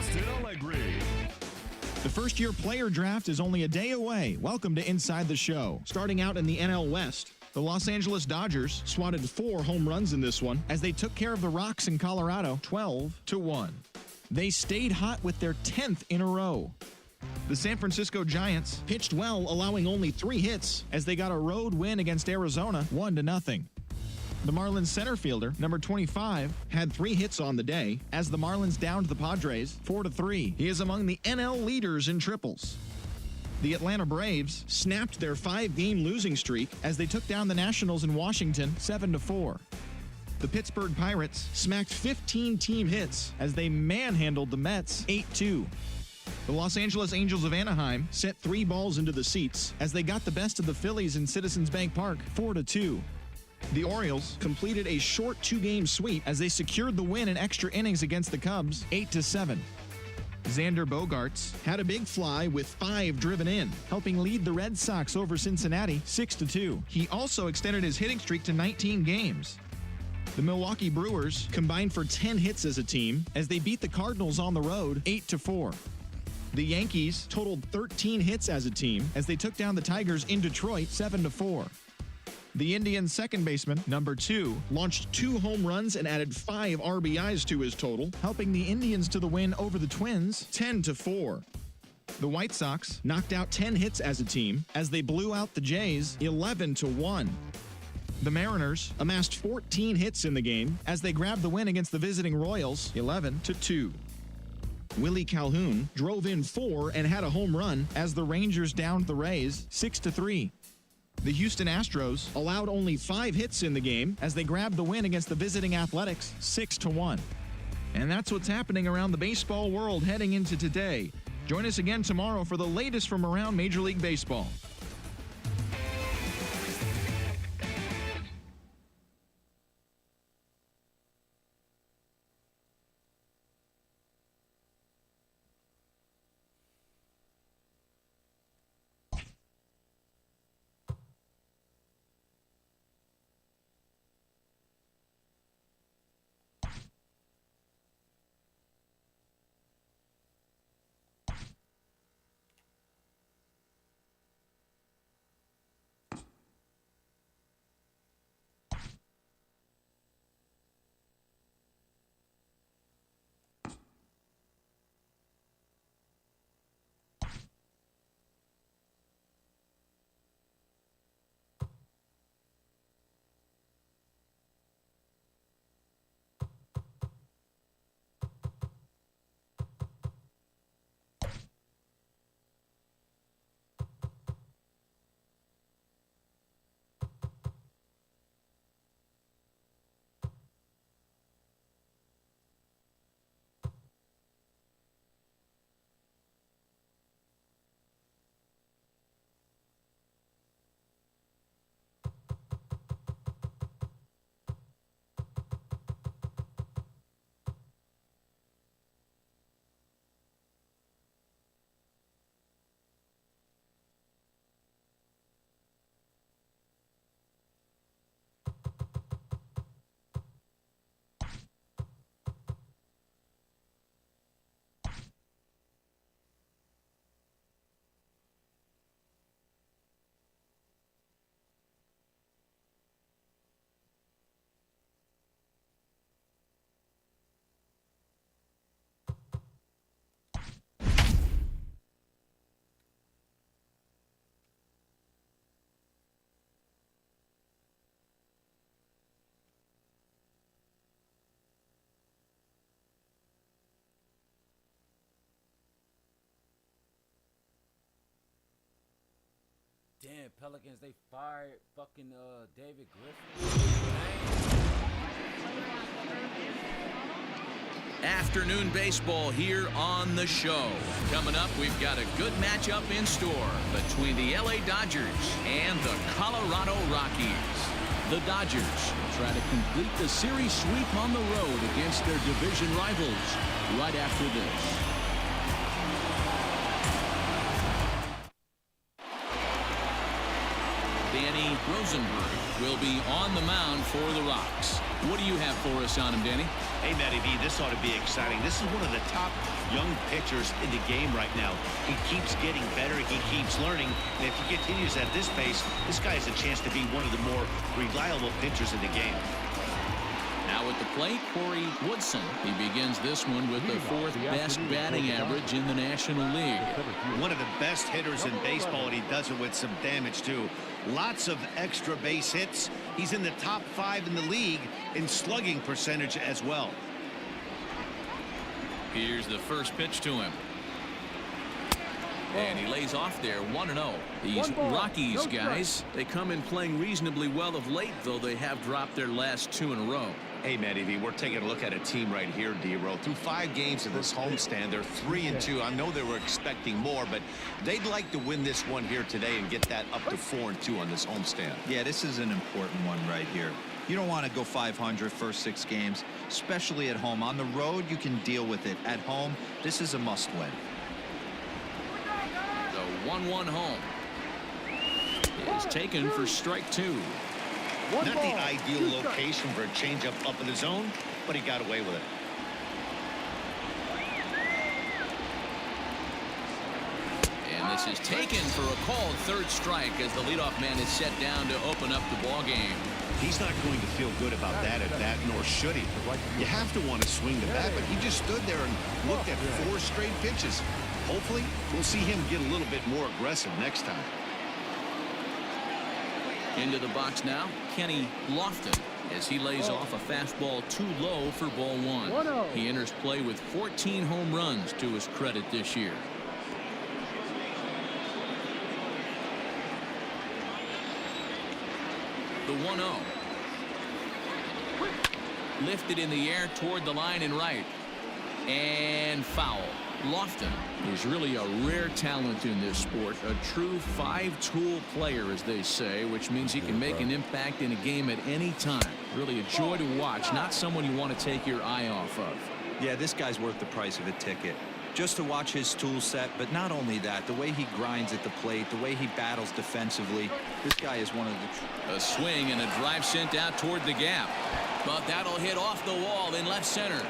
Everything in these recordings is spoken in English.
Austin Allegri. The first-year player draft is only a day away. Welcome to Inside the Show. Starting out in the NL West, the Los Angeles Dodgers swatted 4 home runs in this one as they took care of the Rocks in Colorado 12-1. They stayed hot with their 10th in a row. The San Francisco Giants pitched well, allowing only 3 hits as they got a road win against Arizona 1-0. The Marlins center fielder, number 25, had 3 hits on the day as the Marlins downed the Padres 4-3. He is among the NL leaders in triples. The Atlanta Braves snapped their 5-game losing streak as they took down the Nationals in Washington 7-4. The Pittsburgh Pirates smacked 15 team hits as they manhandled the Mets 8-2. The Los Angeles Angels of Anaheim sent 3 balls into the seats as they got the best of the Phillies in Citizens Bank Park 4-2. The Orioles completed a short 2-game sweep as they secured the win in extra innings against the Cubs 8-7. Xander Bogaerts had a big fly with 5 driven in, helping lead the Red Sox over Cincinnati 6-2. He also extended his hitting streak to 19 games. The Milwaukee Brewers combined for 10 hits as a team as they beat the Cardinals on the road 8-4. The Yankees totaled 13 hits as a team as they took down the Tigers in Detroit 7-4. The Indians' second baseman, number 2, launched 2 home runs and added 5 RBIs to his total, helping the Indians to the win over the Twins 10-4. The White Sox knocked out 10 hits as a team as they blew out the Jays 11-1. The Mariners amassed 14 hits in the game as they grabbed the win against the visiting Royals 11-2. Willie Calhoun drove in 4 and had a home run as the Rangers downed the Rays 6-3. The Houston Astros allowed only 5 hits in the game as they grabbed the win against the visiting Athletics 6-1. And that's what's happening around the baseball world heading into today. Join us again tomorrow for the latest from around Major League Baseball. Damn, Pelicans, they fired fucking David Griffin. Afternoon baseball here on the show. Coming up, we've got a good matchup in store between the LA Dodgers and the Colorado Rockies. The Dodgers try to complete the series sweep on the road against their division rivals right after this. The Danny Rosenberg will be on the mound for the Rocks. What do you have for us on him, Danny? Hey, Matty V, this ought to be exciting. This is one of the top young pitchers in the game right now. He keeps getting better. He keeps learning. And if he continues at this pace, this guy has a chance to be one of the more reliable pitchers in the game. Now at the plate, Corey Woodson. He begins this one with the 4th best batting average in the National League. One of the best hitters in baseball, and he does it with some damage, too. Lots of extra base hits. He's in the top 5 in the league in slugging percentage as well. Here's the first pitch to him. And he lays off there, 1-0. These Rockies guys, they come in playing reasonably well of late, though they have dropped their last 2 in a row. Hey, Matty V, we're taking a look at a team right here, D-Row. Through 5 games in this homestand, they're 3-2. I know they were expecting more, but they'd like to win this one here today and get that up to 4-2 on this homestand. Yeah, this is an important one right here. You don't want to go 500 first 6 games, especially at home. On the road, you can deal with it. At home, this is a must-win. The 1-1 home is taken for strike 2. Not the ideal location for a changeup up in the zone, but he got away with it. And this is taken for a called 3rd strike as the leadoff man is set down to open up the ball game. He's not going to feel good about that at bat, nor should he. You have to want to swing the bat, but he just stood there and looked at 4 straight pitches. Hopefully, we'll see him get a little bit more aggressive next time. Into the box now, Kenny Lofton, as he lays off a fastball too low for ball 1. He enters play with 14 home runs to his credit this year. The 1-0. Lifted in the air toward the line and right. And foul. Lofton is really a rare talent in this sport, a true 5-tool player, as they say, which means he can make an impact in a game at any time. Really a joy to watch, not someone you want to take your eye off of. Yeah, this guy's worth the price of a ticket. Just to watch his tool set, but not only that, the way he grinds at the plate, the way he battles defensively, this guy is one of the... A swing and a drive sent out toward the gap. But that'll hit off the wall in left center.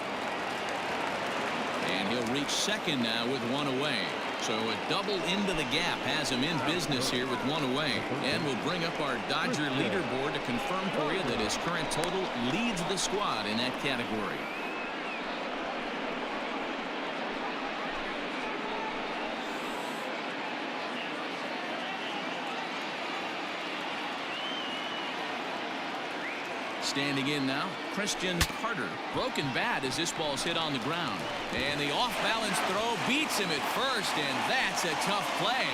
And he'll reach second now with 1 away. So a double into the gap has him in business here with 1 away. And we'll bring up our Dodger leaderboard to confirm for you that his current total leads the squad in that category. Standing in now, Christian Carter. Broken bat as this ball's hit on the ground. And the off-balance throw beats him at first, and that's a tough play.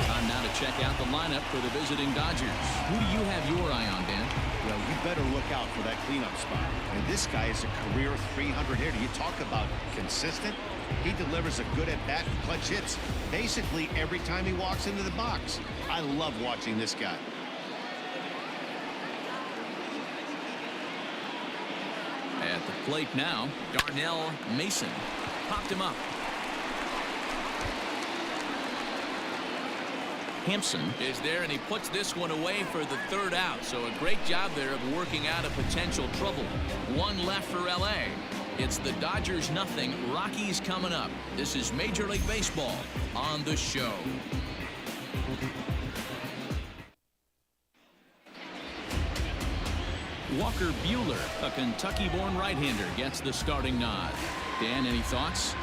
Time now to check out the lineup for the visiting Dodgers. Who do you have your eye on, Dan? Well, you better look out for that cleanup spot. And this guy is a career 300 hitter. You talk about consistent. He delivers a good at-bat and clutch hits basically every time he walks into the box. I love watching this guy. At the plate now, Darnell Mason popped him up. Hampson is there, and he puts this one away for the 3rd out. So a great job there of working out a potential trouble. 1 left for L.A. It's the Dodgers 0, Rockies coming up. This is Major League Baseball on the show. Walker Buehler, a Kentucky-born right-hander, gets the starting nod. Dan, any thoughts?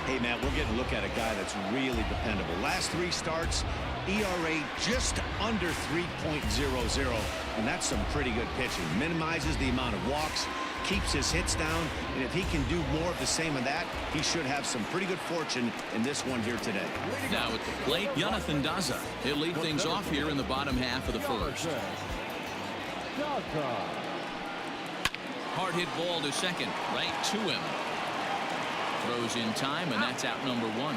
Hey, Matt, we're getting a look at a guy that's really dependable. Last 3 starts, ERA just under 3.00, and that's some pretty good pitching. Minimizes the amount of walks, keeps his hits down, and if he can do more of the same of that, he should have some pretty good fortune in this one here today. Now at the plate, Jonathan Daza. He'll lead things off here in the bottom half of the 1st. Hard hit ball to second, right to him. Throws in time, and that's out number 1.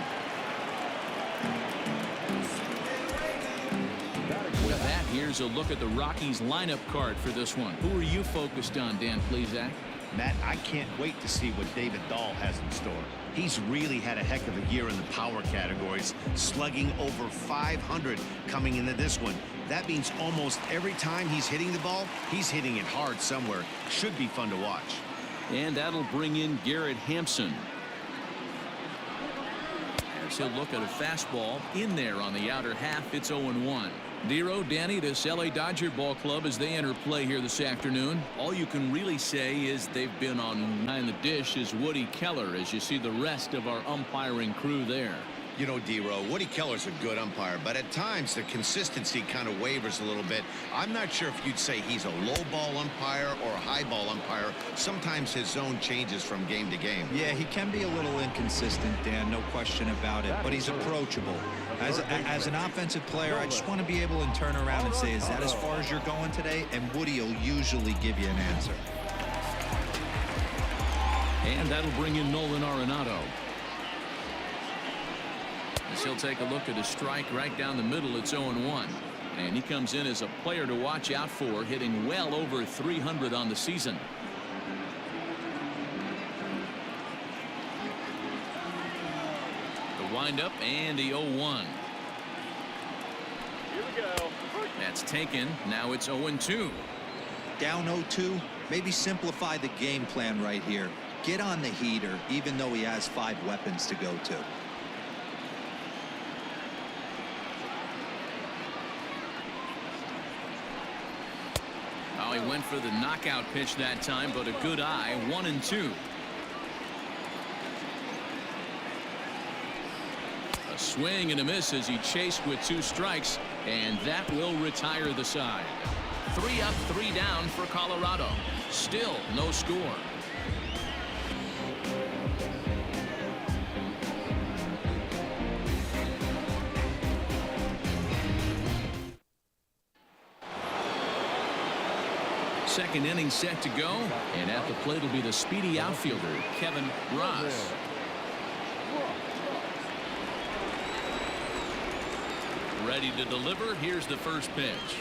With that, here's a look at the Rockies lineup card for this one. Who are you focused on, Dan Plesac? Matt, I can't wait to see what David Dahl has in store. He's really had a heck of a year in the power categories, slugging over 500 coming into this one. That means almost every time he's hitting the ball, he's hitting it hard somewhere. Should be fun to watch. And that'll bring in Garrett Hampson. As he'll look at a fastball in there on the outer half. It's 0-1. Dero, Danny, this LA Dodger ball club as they enter play here this afternoon. All you can really say is they've been on behind the dish is Woody Keller as you see the rest of our umpiring crew there. You know, Dero, Woody Keller's a good umpire, but at times the consistency kind of wavers a little bit. I'm not sure if you'd say he's a low ball umpire or a high ball umpire. Sometimes his zone changes from game to game. Yeah, he can be a little inconsistent, Dan, no question about it, but he's approachable. As an offensive player, I just want to be able to turn around and say, is that as far as you're going today? And Woody will usually give you an answer. And that'll bring in Nolan Arenado. As he'll take a look at a strike right down the middle. It's 0-1. And he comes in as a player to watch out for, hitting well over 300 on the season. The windup and the 0-1. Here we go. That's taken. Now it's 0-2. Down 0-2, maybe simplify the game plan right here. Get on the heater, even though he has 5 weapons to go to. Oh, he went for the knockout pitch that time, but a good eye. 1-2. A swing and a miss as he chased with 2 strikes, and that will retire the side. 3 up, 3 down for Colorado. Still no score. Second inning set to go, and at the plate will be the speedy outfielder Kevin Ross. Ready to deliver. Here's the first pitch.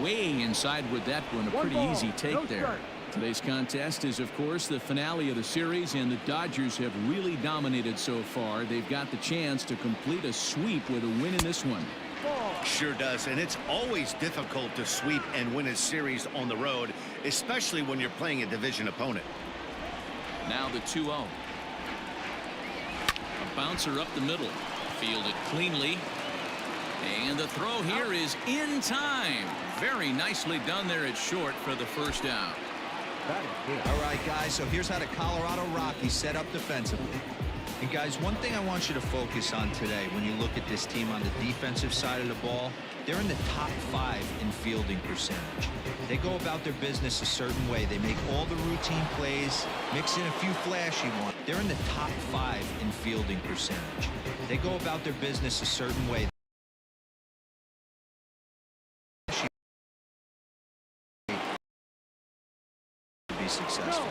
Way inside with that one. A pretty easy take there. Today's contest is, of course, the finale of the series, and the Dodgers have really dominated so far. They've got the chance to complete a sweep with a win in this one. Sure does, and it's always difficult to sweep and win a series on the road, especially when you're playing a division opponent. Now the 2-0. A bouncer up the middle. Fielded cleanly. And the throw here is in time. Very nicely done there at short for the first out. All right, guys, so here's how the Colorado Rockies set up defensively. And guys, one thing I want you to focus on today when you look at this team on the defensive side of the ball, they're in the top 5 in fielding percentage. They go about their business a certain way. They make all the routine plays, mix in a few flashy ones. They're in the top 5 in fielding percentage. They go about their business a certain way. To be successful.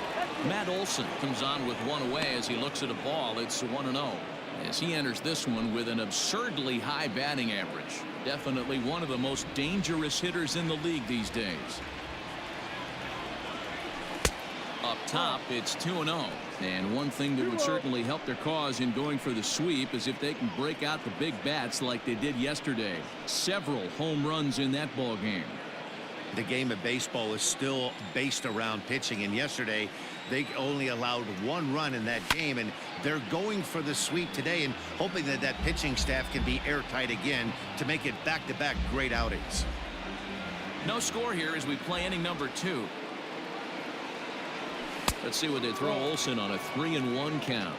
Matt Olson comes on with 1 away as he looks at a ball. It's 1-0 as he enters this one with an absurdly high batting average. Definitely one of the most dangerous hitters in the league these days. Up top, it's 2-0. And one thing that would certainly help their cause in going for the sweep is if they can break out the big bats like they did yesterday. Several home runs in that ball game. The game of baseball is still based around pitching, and yesterday they only allowed 1 run in that game, and they're going for the sweep today and hoping that that pitching staff can be airtight again to make it back-to-back great outings. No score here as we play inning number 2. Let's see what they throw Olson on a 3-1 count.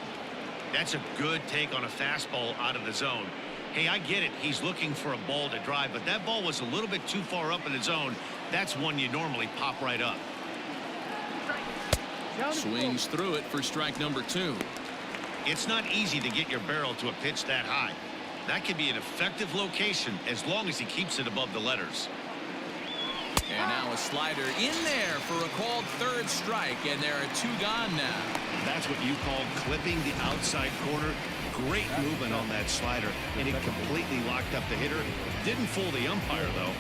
That's a good take on a fastball out of the zone. Hey, I get it. He's looking for a ball to drive, but that ball was a little bit too far up in the zone. That's one you normally pop right up. Swings through it for strike number 2. It's not easy to get your barrel to a pitch that high. That could be an effective location as long as he keeps it above the letters. And now a slider in there for a called 3rd strike, and there are 2 gone now. That's what you call clipping the outside corner. Great movement on that slider, and it completely locked up the hitter. Didn't fool the umpire, though.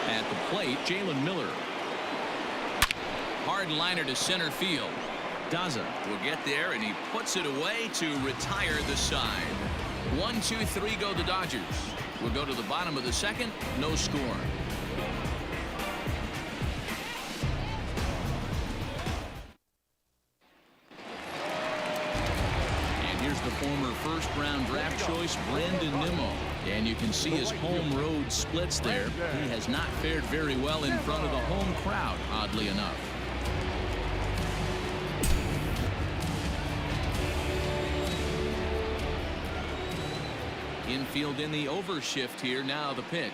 At the plate, Jalen Miller. Hard liner to center field. Daza will get there, and he puts it away to retire the side. 1, 2, 3 go the Dodgers. We'll go to the bottom of the second. No score. And here's the former first-round draft choice, Brandon Nimmo. And you can see his home road splits there. He has not fared very well in front of the home crowd, oddly enough. Infield in the overshift here. Now the pitch.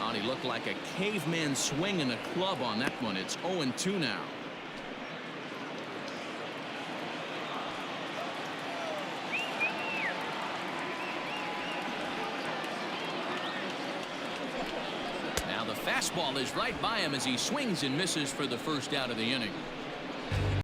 Oh, he looked like a caveman swinging a club on that one. It's 0-2 now. Fastball is right by him as he swings and misses for the first out of the inning.